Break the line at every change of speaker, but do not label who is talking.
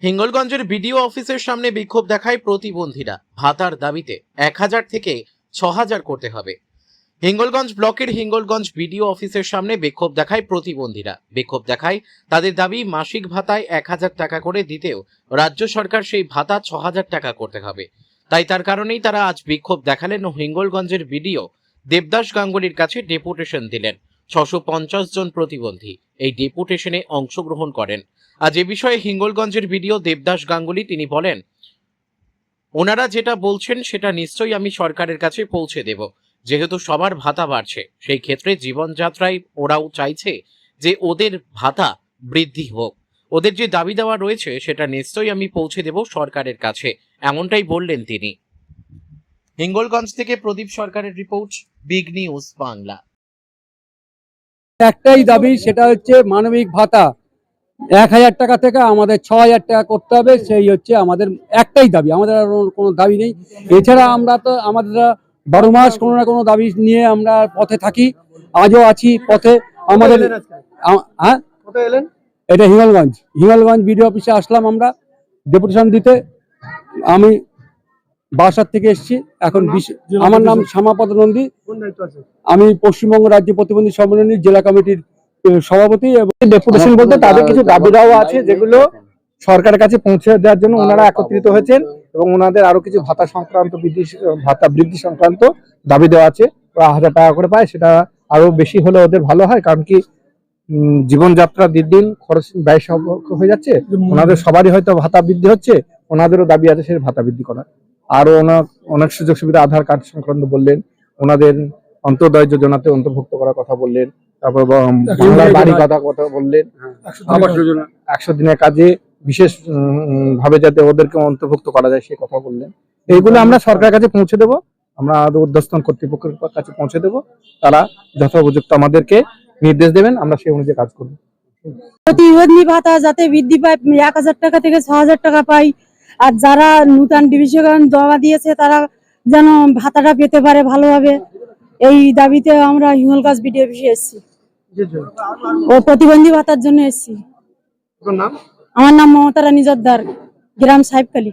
হিঙ্গলগঞ্জের BDO অফিসের সামনে বিক্ষোভ দেখায় প্রতিবন্ধীরা। ভাতার দাবিতে 1000 থেকে 6000 করতে হবে। হিঙ্গলগঞ্জ ব্লকের হিঙ্গলগঞ্জ বিডিও অফিসের সামনে বিক্ষোভ দেখায় প্রতিবন্ধীরা। বিক্ষোভ দেখায় তাদের দাবি মাসিক ভাতায় 1000 টাকা করে দিতেও রাজ্য সরকার সেই ভাতা 6000 টাকা করতে হবে। তাই তার কারণেই তারা আজ বিক্ষোভ দেখালেন ও হিঙ্গলগঞ্জের বিডিও দেবদাস গাঙ্গুলির কাছে ডেপুটেশন দিলেন। 650 জন প্রতিবন্ধী এই ডেপুটেশনে অংশগ্রহণ করেন। আজ এ বিষয়ে হিঙ্গলগঞ্জের বিডিও দেবদাস গাঙ্গুলি তিনি বলেন, ওনারা যেটা বলছেন সেটা নিশ্চয়ই আমি সরকারের কাছে পৌঁছে দেব। যেহেতু সবার ভাতা বাড়ছে, সেই ক্ষেত্রে জীবনযাত্রায় ওরাও চাইছে যে ওদের ভাতা বৃদ্ধি হোক। ওদের যে দাবি দেওয়া রয়েছে সেটা নিশ্চয়ই আমি পৌঁছে দেব সরকারের কাছে, এমনটাই বললেন তিনি। হিঙ্গলগঞ্জ থেকে প্রদীপ সরকারের রিপোর্ট, বিগ নিউজ বাংলা।
একটাই দাবি, সেটা হচ্ছে মানবিক ভাতা 1000 টাকা থেকে আমাদের 6000 টাকা করতে হবে। সেই হচ্ছে আমাদের একটাই দাবি, আমাদের আর কোনো দাবি নেই। এছাড়া আমরা তো আমাদের 12 মাস কোনো না কোনো দাবি নিয়ে আমরা পথে থাকি, আজও আছি পথে। আমাদের হ্যাঁ, এটা হিঙ্গলগঞ্জ বিডিও অফিসে আসলাম আমরা ডেপুটেশন দিতে। আমি বাসার থেকে এসেছি। এখন আমার নাম শ্যামাপদ নন্দী, আমি পশ্চিমবঙ্গ রাজ্য প্রতিবন্ধী সম্মেলনের জেলা কমিটির সভাপতি। এবং
ডেপুটেশন বলতে তাদের কিছু দাবি দেওয়া আছে যেগুলো সরকারের কাছে পৌঁছে দেওয়ার জন্য ওনারা একত্রিত হয়েছেন, এবং ওনাদের আরো কিছু ভাতা সংক্রান্ত ভাতা বৃদ্ধি সংক্রান্ত দাবি দেওয়া আছে। 1000 টাকা করে পায়, সেটা আরো বেশি হলে ওদের ভালো হয়, কারণ কি জীবনযাত্রা দিন দিন খরচ ব্যয় সব হয়ে যাচ্ছে। ওনাদের সবারই হয়তো ভাতা বৃদ্ধি হচ্ছে, ওনাদেরও দাবি আছে সেই ভাতা বৃদ্ধি করা। আরো অনেক সুযোগ সুবিধা আধার কার্ড সংক্রান্ত বললেন, ওনাদের অন্তর্দয় যোজনাতে অন্তর্ভুক্ত করার কথা বললেন, তারপর বাংলার বাড়ি কথা বললেন, 100 দিনের কাজে বিশেষ ভাবে যাতে ওদেরকে অন্তর্ভুক্ত করা যায় সে কথা বললেন। এইগুলো আমরা সরকারের কাছে পৌঁছে দেবো, আমরা ঊর্ধ্বতন কর্তৃপক্ষের কাছে পৌঁছে দেবো। তারা যথোপযুক্ত আমাদেরকে নির্দেশ দেবেন, আমরা সেই অনুযায়ী কাজ করবো।
প্রতিবন্ধী ভাতা যাতে বৃদ্ধি পায়, 1000 টাকা থেকে 6000 টাকা পাই। আর যারা নূতন ডিভিশন জমা দিয়েছে তারা যেন ভাতাটা পেতে পারে ভালোভাবে, এই দাবিতে আমরা হিঙ্গলগঞ্জ বিডিও অফিসে এসেছি। ও প্রতিবন্ধী ভাতার জন্য এসেছি। আমার নাম মমতা রানী জোদ্দার, গ্রাম সাহেবকালী।